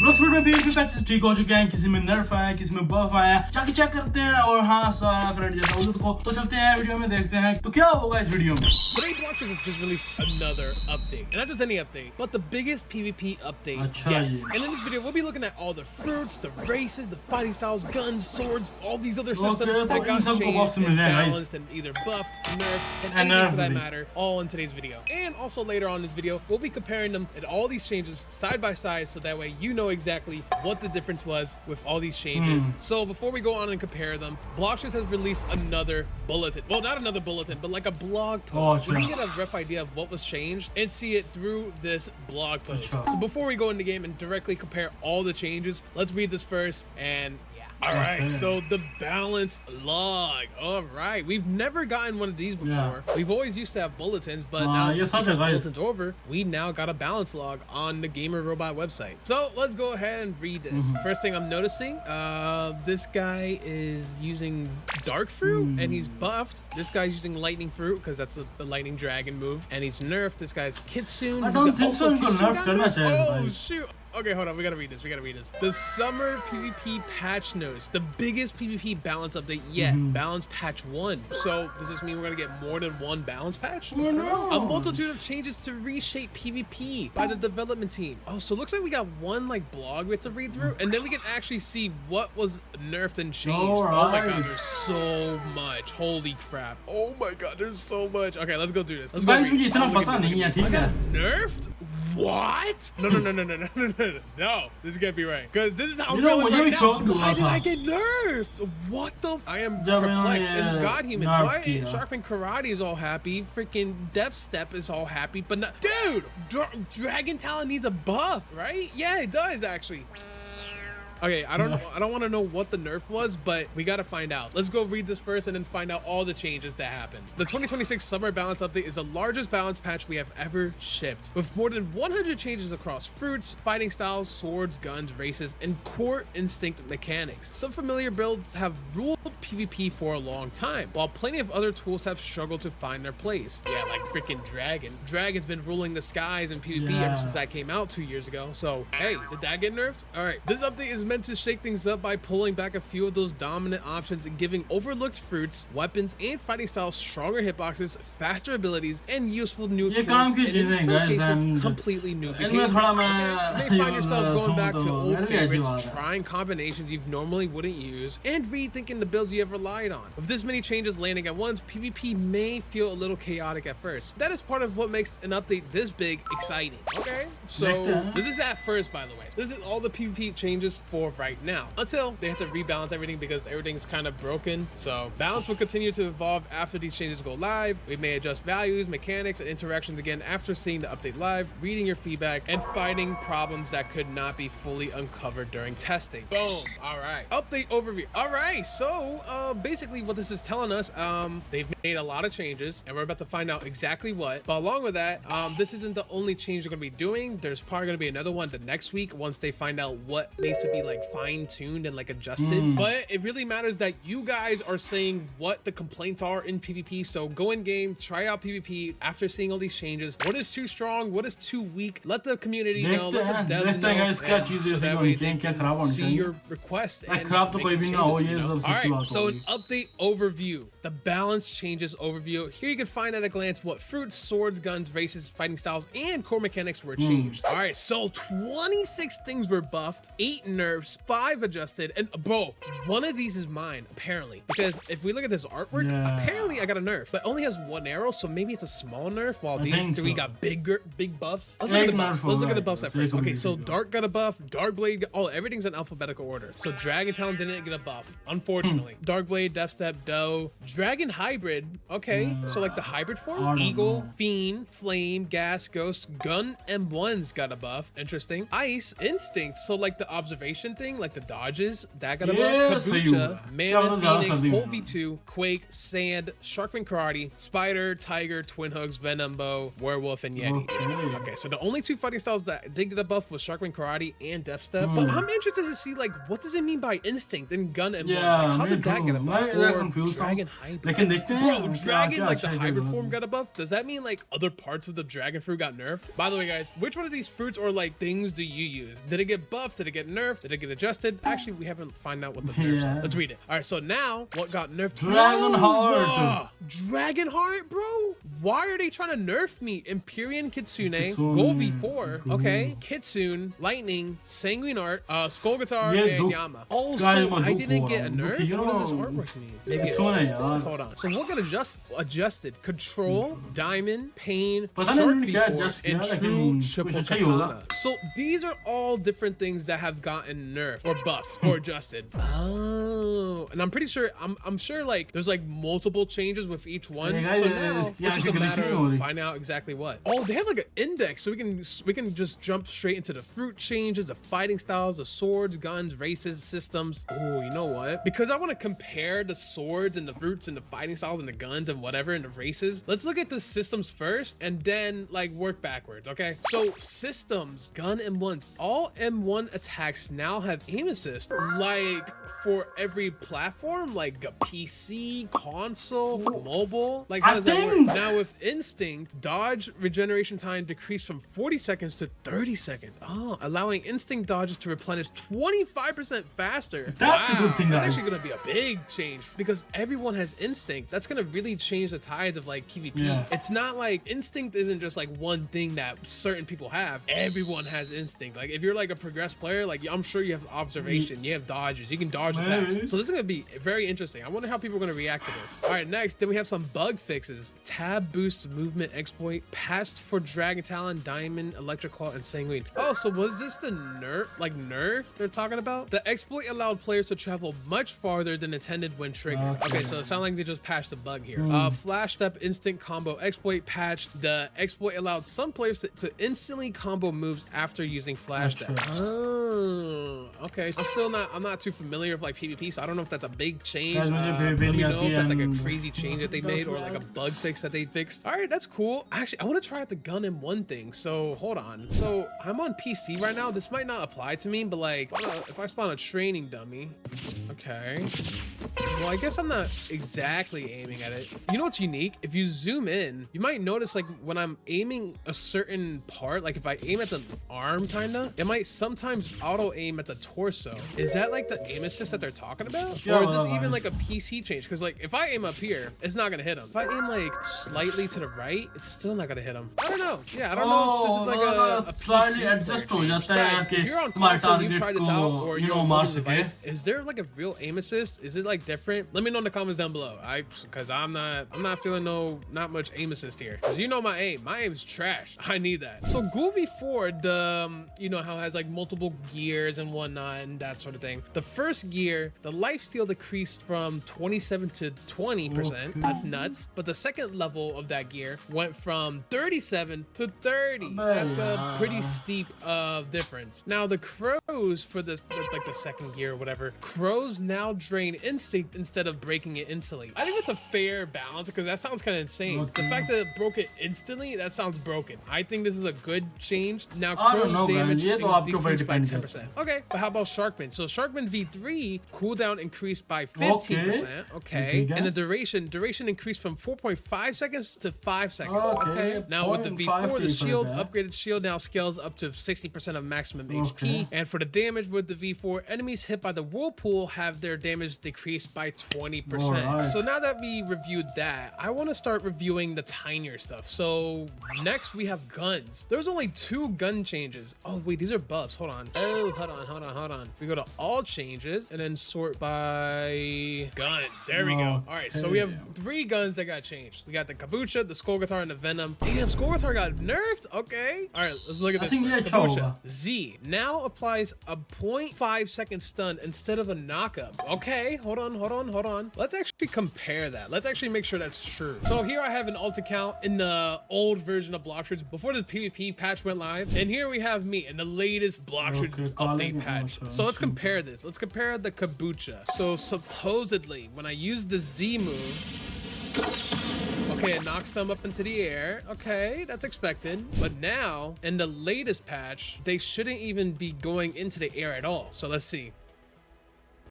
Blocks fruit में PvP patches ठीक हो चुके हैं, किसी में नर्फ आया, किसी में बफ आया, जाके चेक करते हैं। और हाँ सारा क्रेडिट जाता है को, तो चलते हैं वीडियो में, देखते हैं तो क्या होगा इस वीडियो में। Today Blox Fruits has just released another update, and not just any update, but the biggest PvP update yet. And in this video, we'll be looking at all the fruits, the races, the fighting styles, guns, swords, all these other systems that got changed and balanced and either buffed, nerfed, and anything for that matter, all in today's video. And also later on in this video, we'll be comparing them and all these changes side by side, so that way you know exactly what the difference was with all these changes. So before we go on and compare them, Blox Fruits has released another bulletin. Well, not another bulletin, but like a blog post. You can get a rough idea of what was changed and see it through this blog post. So before we go into the game and directly compare all the changes, let's read this first and all right, so the balance log. All right, we've never gotten one of these before. We've always used to have bulletins, but now because bulletins over, we now got a balance log on the Gamer Robot website. So let's go ahead and read this. First thing I'm noticing, this guy is using dark fruit and he's buffed. This guy's using lightning fruit because that's the lightning dragon move, and he's nerfed. This guy's Kitsune. I don't think so. Oh shoot. Okay, hold on. We gotta read this. The summer PvP patch notes. The biggest PvP balance update yet. Balance patch 1. So does this mean we're gonna get more than one balance patch? A multitude of changes to reshape PvP by the development team. Oh, so it looks like we got one like blog we have to read through, and then we can actually see what was nerfed and changed. Oh my god, there's so much. Holy crap. Oh my god, there's so much. Okay, let's go do this. Let's go read it. I got nerfed? What? No. This can't be right. Because this is how I'm feeling right now. Why did I get nerfed? What the? I am perplexed. And God Human, why ain't Sharpen Karate is all happy? Freaking Death Step is all happy. But not, dude, Dragon Talon needs a buff, right? Yeah, it does actually. Okay, I don't want to know what the nerf was, but we got to find out. Let's go read this first and then find out all the changes that happened. The 2026 Summer Balance Update is the largest balance patch we have ever shipped, with more than 100 changes across fruits, fighting styles, swords, guns, races, and core instinct mechanics. Some familiar builds have ruled PvP for a long time, while plenty of other tools have struggled to find their place. Yeah, like freaking Dragon. Dragon's been ruling the skies in PvP ever since that came out 2 years ago. So, hey, did that get nerfed? All right, this update is meant to shake things up by pulling back a few of those dominant options and giving overlooked fruits, weapons, and fighting styles stronger hitboxes, faster abilities, and useful new tools, and in some cases, completely new behavior. You may find yourself going back to old favorites, trying combinations you normally wouldn't use, and rethinking the builds you have relied on. With this many changes landing at once, PvP may feel a little chaotic at first. That is part of what makes an update this big exciting. Okay, so this is at first, by the way. This is all the PvP changes for right now, until they have to rebalance everything because everything's kind of broken. So balance will continue to evolve after these changes go live. We may adjust values, mechanics, and interactions again after seeing the update live, reading your feedback, and finding problems that could not be fully uncovered during testing. Boom. All right, update overview. All right, so basically what this is telling us, they've made a lot of changes and we're about to find out exactly what. But along with that, this isn't the only change they're going to be doing. There's probably going to be another one the next week once they find out what needs to be like fine-tuned and like adjusted. But it really matters that you guys are saying what the complaints are in PvP. So go in game, try out PvP after seeing all these changes. What is too strong, what is too weak? Let the community know, let the devs know, so that way they can see your request and make changes, all right, so an update overview, the balance changes overview. Here you can find at a glance what fruits, swords, guns, races, fighting styles, and core mechanics were changed. All right, so 26 things were buffed, 8 nerfs, 5 adjusted, and bro, one of these is mine apparently, because if we look at this artwork, apparently I got a nerf, but it only has 1 arrow, so maybe it's a small nerf, while these 3 got big buffs. Let's look at the buffs. Let's look at the buffs at first. Okay, so Dark got a buff, Dark Blade, everything's in alphabetical order. So Dragon Talon didn't get a buff, unfortunately. Dark Blade, Death Step, Doe, Dragon Hybrid. Okay, so like the hybrid form, Eagle, Fiend, Flame, Gas, Ghost, Gun M1's got a buff. Interesting. Ice, Instinct, so like the observation regeneration thing, like the dodges, that got a Yes, buff. सही Kabucha, हुआ। Mammoth, क्या Phoenix, मतलब Pole V2, Quake, Sand, Sharkman Karate, Spider, Tiger, Twin Hooks, Venom Bow, Werewolf, and Yeti. Okay, so the only two fighting styles that did get a buff was Sharkman Karate and Death Step. But I'm interested to see, like, what does it mean by instinct and gun and Yeah, like, how did that too. get a buff? मैं Or confused Dragon हूँ। Hybrid? लेकिन देखते हैं Bro, क्या- Dragon, क्या like the अच्छा hybrid है form got a buff? Does that mean like other parts of the Dragon fruit got nerfed? By the way, guys, which one of these fruits or like things do you use? Did it get buffed? Did it get nerfed? Did it get adjusted? Actually, we haven't found out what the nerfs are. Yeah. Let's read it. All right, so now what got nerfed? Dragon Heart. Dragon Heart, bro. Why are they trying to nerf me? Empyrean Kitsune, Kitsune. Gold V4, okay, Kitsune, Lightning, Sanguine Art, Skull Guitar, Yeah, and do- Yama. Oh, Guys, so what I do didn't for get a them? nerf? Look, you What does this know, artwork mean? Maybe Kitsune, adjusted? yaar. Hold on. So what got adjusted? Control, Diamond, Pain, पता Shark नहीं उन्होंने क्या V4, adjust and किया, True लेकिन Triple कुछ अच्छा ही होगा। Katana. So these are all different things that have gotten nerfed or buffed or adjusted. Oh, and I'm pretty sure I'm sure like there's like multiple changes with each one. Yeah, So yeah, now yeah, it's just a yeah, matter yeah. of finding out exactly what. Oh, they have like an index, so we can just jump straight into the fruit changes, the fighting styles, the swords, guns, races, systems. Oh, you know what? Because I want to compare the swords and the fruits and the fighting styles and the guns and whatever and the races. Let's look at the systems first and then like work backwards. Okay. So systems, gun M1s, all M1 attacks now have aim assist. Like for every platform, like a PC, console, mobile. Like how does that work? Now with instinct, dodge regeneration time decreased from 40 seconds to 30 seconds. Oh, allowing instinct dodges to replenish 25% faster. That's a good thing, That's guys. actually gonna be a big change because everyone has instinct. That's gonna really change the tides of like PvP. Yeah. It's not like instinct isn't just like one thing that certain people have. Everyone has instinct. Like if you're like a progressed player, like I'm sure you have observation, you have dodges, you can dodge attacks. So this is gonna be very interesting. I wonder how people are gonna react to this. All right, next, then we have some bug fixes. Tab boosts movement exploit patched for Dragon Talon, Diamond, Electric Claw, and Sanguine. Oh, so was this the nerf they're talking about? The exploit allowed players to travel much farther than intended when triggered. Okay, so it sounds like they just patched a bug here. Flash step instant combo exploit patched. The exploit allowed some players to instantly combo moves after using flash step. Oh, okay. I'm not too familiar with like PvP, so I don't know if that's a big change. Let me know if that's like a crazy change that they made or like a bug fix that they fixed. All right, that's cool. Actually, I want to try out the gun M1 thing. So hold on. So I'm on PC right now. This might not apply to me, but like if I spawn a training dummy, okay. Well, I guess I'm not exactly aiming at it. You know what's unique? If you zoom in, you might notice like when I'm aiming a certain part, like if I aim at the arm kinda, it might sometimes auto aim at the torso. Is that like the aim assist that they're talking about? Or is this even like a PC change? Because like if I aim up here, it's not gonna hit him. If I aim like slightly to the right, it's still not gonna hit him. I don't know. Yeah, I don't know if this is like a PC adjust हो change. जाता है Guys, कि if you're on हमारे console, you target try this को, out, or you you're know, on मार mobile सके। device, is there like a real aim assist? Is it like different? Let me know in the comments down below. Because I'm not feeling not much aim assist here. 'Cause you know my aim's trash. I need that. So Groovy 4, the you know how it has like multiple gears and whatnot and that sort of thing. The first gear, the lifesteal decreased from 27 to 20%. That's nuts. But the second level of that gear went from 37 to 30. That's a pretty steep difference. Now the crows for this like the second gear or whatever, crows now drain instinct instead of breaking it instantly. I think that's a fair balance because that sounds kind of insane. The fact that it broke it instantly, that sounds broken. I think this is a good change. Now crows damage decreased by 10%. Okay, but how about Sharkman? So Sharkman V3 cooldown increased by 15%. Okay, and the duration increased from 4.5 seconds to 5 seconds. Okay, now with the V4, the shield upgraded shield now scales up to 60% of maximum HP, and for the damage with the V4, enemies hit by the whirlpool have their damage decreased by 20%. So now that we reviewed that, I want to start reviewing the tinier stuff. So next we have guns. There's only 2 gun changes. Oh wait, these are buffs. Hold on. Oh, hold on. If we go to all changes and then sort by guns, there we go. All right, so we have 3 guns that got changed. We got the Kabucha, the Skull Guitar, and the Venom. Damn, Skull Guitar got nerfed. Okay. All right, let's look at this first. Kabucha Z now applies a 0.5 second stun instead of a knockup. Okay, hold on. Let's actually compare that. Let's actually make sure that's true. So here I have an alt account in the old version of Blox Fruits before the PvP patch went live, and here we have me in the latest Blox Fruits update patch. So let's compare this. Let's compare the kombucha. So supposedly, when I use the Z move, okay, it knocks them up into the air. Okay, that's expected. But now, in the latest patch, they shouldn't even be going into the air at all. So let's see.